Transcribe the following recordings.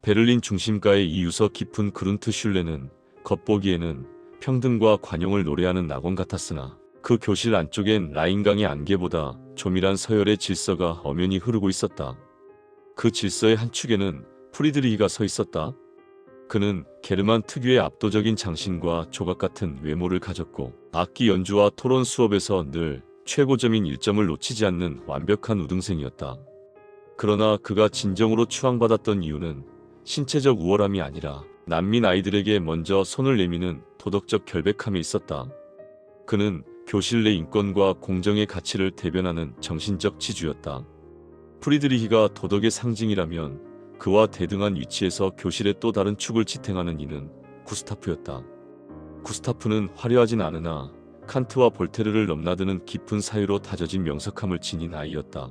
베를린 중심가의 이 유서 깊은 그룬트슐레는 겉보기에는 평등과 관용을 노래하는 낙원 같았으나 그 교실 안쪽엔 라인강의 안개보다 조밀한 서열의 질서가 엄연히 흐르고 있었다. 그 질서의 한 축에는 프리드리히가 서 있었다. 그는 게르만 특유의 압도적인 장신과 조각 같은 외모를 가졌고 악기 연주와 토론 수업에서 늘 최고점인 1점을 놓치지 않는 완벽한 우등생이었다. 그러나 그가 진정으로 추앙받았던 이유는 신체적 우월함이 아니라 난민 아이들에게 먼저 손을 내미는 도덕적 결백함에 있었다. 그는 교실 내 인권과 공정의 가치를 대변하는 정신적 지주였다. 프리드리히가 도덕의 상징이라면 그와 대등한 위치에서 교실의 또 다른 축을 지탱하는 이는 구스타프였다. 구스타프는 화려하진 않으나 칸트와 볼테르를 넘나드는 깊은 사유로 다져진 명석함을 지닌 아이였다.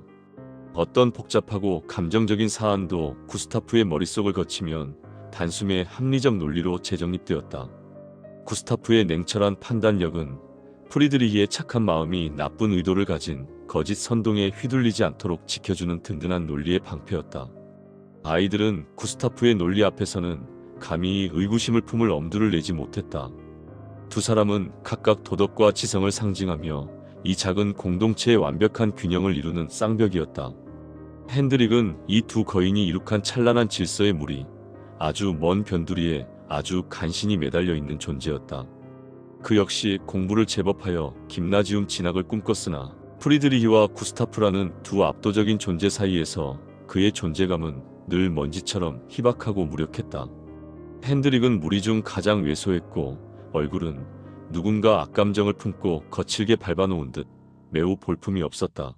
어떤 복잡하고 감정적인 사안도 구스타프의 머릿속을 거치면 단숨에 합리적 논리로 재정립되었다. 구스타프의 냉철한 판단력은 프리드리히의 착한 마음이 나쁜 의도를 가진 거짓 선동에 휘둘리지 않도록 지켜주는 든든한 논리의 방패였다. 아이들은 구스타프의 논리 앞에서는 감히 의구심을 품을 엄두를 내지 못했다. 두 사람은 각각 도덕과 지성을 상징하며 이 작은 공동체의 완벽한 균형을 이루는 쌍벽이었다. 핸드릭은 이 두 거인이 이룩한 찬란한 질서의 무리, 아주 먼 변두리에 아주 간신히 매달려 있는 존재였다. 그 역시 공부를 제법하여 김나지움 진학을 꿈꿨으나 프리드리히와 구스타프라는 두 압도적인 존재 사이에서 그의 존재감은 늘 먼지처럼 희박하고 무력했다. 핸드릭은 무리 중 가장 왜소했고 얼굴은 누군가 악감정을 품고 거칠게 밟아놓은 듯 매우 볼품이 없었다.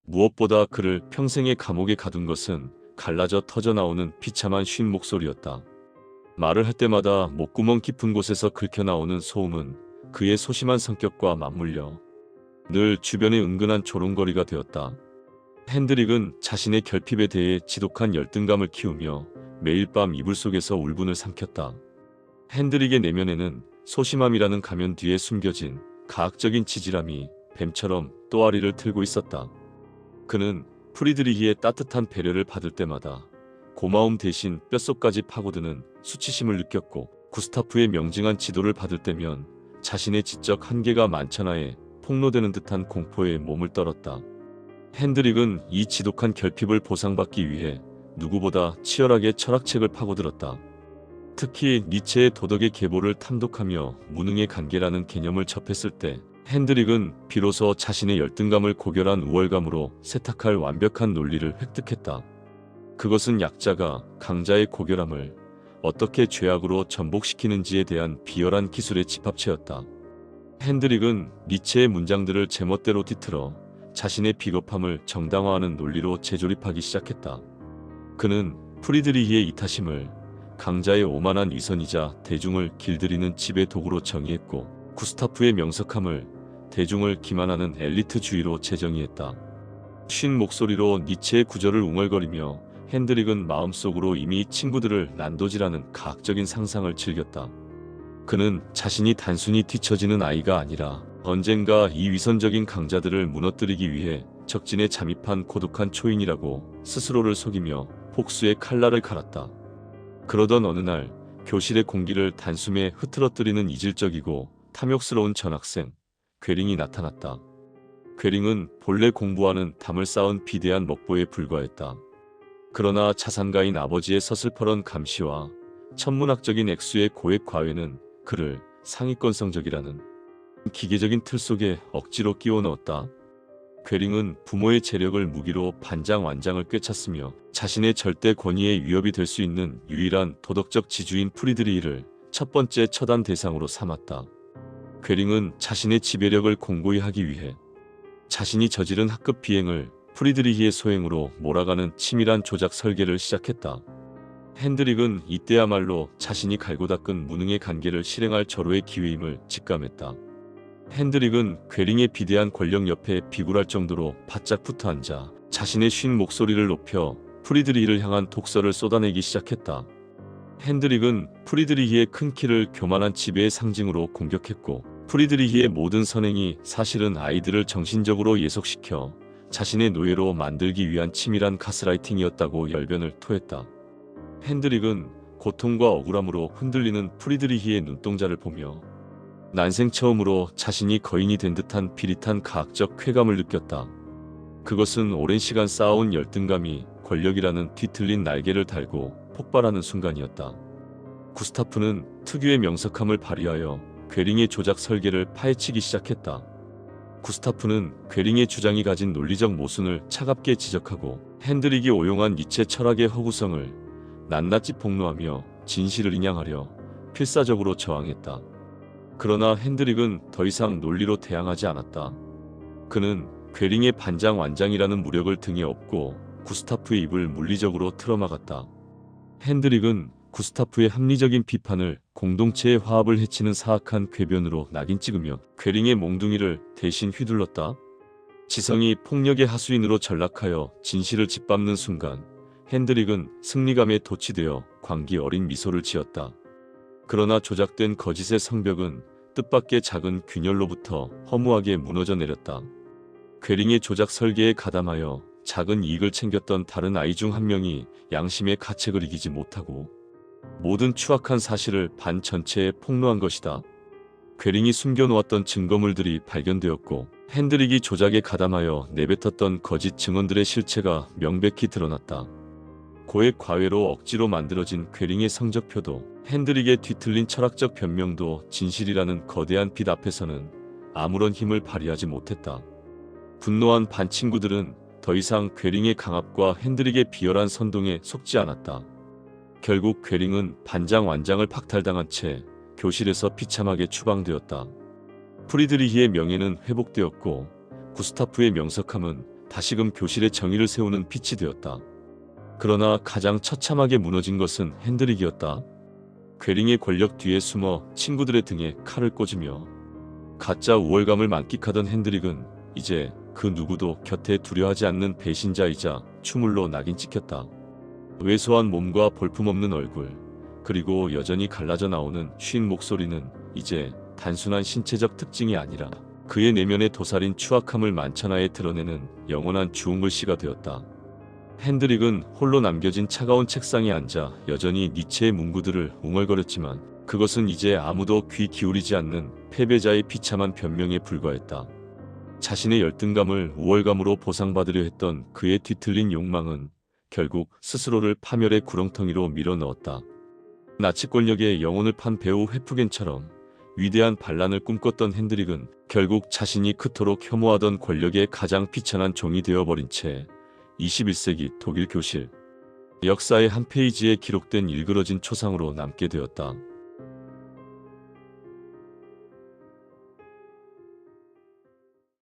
무엇보다 그를 평생의 감옥에 가둔 것은 갈라져 터져나오는 비참한 쉰 목소리였다. 말을 할 때마다 목구멍 깊은 곳에서 긁혀나오는 소음은 그의 소심한 성격과 맞물려 늘 주변의 은근한 조롱거리가 되었다. 핸드릭은 자신의 결핍에 대해 지독한 열등감을 키우며 매일 밤 이불 속에서 울분을 삼켰다. 핸드릭의 내면에는 소심함이라는 가면 뒤에 숨겨진 가학적인 지질함이 뱀처럼 또아리를 틀고 있었다. 그는 프리드리히의 따뜻한 배려를 받을 때마다 고마움 대신 뼛속까지 파고드는 수치심을 느꼈고 구스타프의 명징한 지도를 받을 때면 자신의 지적 한계가 만천하에 폭로되는 듯한 공포에 몸을 떨었다. 핸드릭은 이 지독한 결핍을 보상받기 위해 누구보다 치열하게 철학책을 파고들었다. 특히 니체의 도덕의 계보를 탐독하며 무능의 관계라는 개념을 접했을 때 핸드릭은 비로소 자신의 열등감을 고결한 우월감으로 세탁할 완벽한 논리를 획득했다. 그것은 약자가 강자의 고결함을 어떻게 죄악으로 전복시키는지에 대한 비열한 기술의 집합체였다. 핸드릭은 니체의 문장들을 제멋대로 뒤틀어 자신의 비겁함을 정당화하는 논리로 재조립하기 시작했다. 그는 프리드리히의 이타심을 강자의 오만한 위선이자 대중을 길들이는 지배 도구로 정의했고 구스타프의 명석함을 대중을 기만하는 엘리트주의로 재정의했다. 쉰 목소리로 니체의 구절을 웅얼거리며 핸드릭은 마음속으로 이미 친구들을 난도질하는 가학적인 상상을 즐겼다. 그는 자신이 단순히 뒤처지는 아이가 아니라 언젠가 이 위선적인 강자들을 무너뜨리기 위해 적진에 잠입한 고독한 초인이라고 스스로를 속이며 복수의 칼날을 갈았다. 그러던 어느 날 교실의 공기를 단숨에 흐트러뜨리는 이질적이고 탐욕스러운 전학생 괴링이 나타났다. 괴링은 본래 공부와는 담을 쌓은 비대한 먹보에 불과했다. 그러나 자산가인 아버지의 서슬퍼런 감시와 천문학적인 액수의 고액 과외는 그를 상위권성적이라는 기계적인 틀 속에 억지로 끼워 넣었다. 괴링은 부모의 재력을 무기로 반장완장을 꿰찼으며 자신의 절대 권위에 위협이 될 수 있는 유일한 도덕적 지주인 프리드리히를 첫 번째 처단 대상으로 삼았다. 괴링은 자신의 지배력을 공고히 하기 위해 자신이 저지른 학급 비행을 프리드리히의 소행으로 몰아가는 치밀한 조작 설계를 시작했다. 핸드릭은 이때야말로 자신이 갈고 닦은 무능의 관계를 실행할 절호의 기회임을 직감했다. 핸드릭은 괴링의 비대한 권력 옆에 비굴할 정도로 바짝 붙어 앉아 자신의 쉰 목소리를 높여 프리드리히를 향한 독설을 쏟아내기 시작했다. 핸드릭은 프리드리히의 큰 키를 교만한 지배의 상징으로 공격했고 프리드리히의 모든 선행이 사실은 아이들을 정신적으로 예속시켜 자신의 노예로 만들기 위한 치밀한 가스라이팅이었다고 열변을 토했다. 핸드릭은 고통과 억울함으로 흔들리는 프리드리히의 눈동자를 보며 난생 처음으로 자신이 거인이 된 듯한 비릿한 가학적 쾌감을 느꼈다. 그것은 오랜 시간 쌓아온 열등감이 권력이라는 뒤틀린 날개를 달고 폭발하는 순간이었다. 구스타프는 특유의 명석함을 발휘하여 괴링의 조작 설계를 파헤치기 시작했다. 구스타프는 괴링의 주장이 가진 논리적 모순을 차갑게 지적하고 핸드릭이 오용한 니체 철학의 허구성을 낱낱이 폭로하며 진실을 인양하려 필사적으로 저항했다. 그러나 핸드릭은 더 이상 논리로 대항하지 않았다. 그는 괴링의 반장완장이라는 무력을 등에 업고 구스타프의 입을 물리적으로 틀어막았다. 핸드릭은 구스타프의 합리적인 비판을 공동체의 화합을 해치는 사악한 궤변으로 낙인 찍으며 괴링의 몽둥이를 대신 휘둘렀다. 지성이 폭력의 하수인으로 전락하여 진실을 짓밟는 순간 핸드릭은 승리감에 도취되어 광기 어린 미소를 지었다. 그러나 조작된 거짓의 성벽은 뜻밖의 작은 균열로부터 허무하게 무너져 내렸다. 괴링의 조작 설계에 가담하여 작은 이익을 챙겼던 다른 아이 중 한 명이 양심의 가책을 이기지 못하고 모든 추악한 사실을 반 전체에 폭로한 것이다. 괴링이 숨겨놓았던 증거물들이 발견되었고 핸드릭이 조작에 가담하여 내뱉었던 거짓 증언들의 실체가 명백히 드러났다. 고액 과외로 억지로 만들어진 괴링의 성적표도 핸드릭의 뒤틀린 철학적 변명도 진실이라는 거대한 빛 앞에서는 아무런 힘을 발휘하지 못했다. 분노한 반 친구들은 더 이상 괴링의 강압과 핸드릭의 비열한 선동에 속지 않았다. 결국 괴링은 반장완장을 박탈당한 채 교실에서 비참하게 추방되었다. 프리드리히의 명예는 회복되었고 구스타프의 명석함은 다시금 교실의 정의를 세우는 빛이 되었다. 그러나 가장 처참하게 무너진 것은 핸드릭이었다. 괴링의 권력 뒤에 숨어 친구들의 등에 칼을 꽂으며 가짜 우월감을 만끽하던 핸드릭은 이제 그 누구도 곁에 두려워하지 않는 배신자이자 추물로 낙인 찍혔다. 왜소한 몸과 볼품없는 얼굴, 그리고 여전히 갈라져 나오는 쉰 목소리는 이제 단순한 신체적 특징이 아니라 그의 내면의 도살인 추악함을 만천하에 드러내는 영원한 주홍글씨가 되었다. 핸드릭은 홀로 남겨진 차가운 책상에 앉아 여전히 니체의 문구들을 웅얼거렸지만 그것은 이제 아무도 귀 기울이지 않는 패배자의 비참한 변명에 불과했다. 자신의 열등감을 우월감으로 보상받으려 했던 그의 뒤틀린 욕망은 결국 스스로를 파멸의 구렁텅이로 밀어넣었다. 나치 권력의 영혼을 판 배우 회프겐처럼 위대한 반란을 꿈꿨던 핸드릭은 결국 자신이 그토록 혐오하던 권력의 가장 비천한 종이 되어버린 채 21세기 독일 교실 역사의 한 페이지에 기록된 일그러진 초상으로 남게 되었다.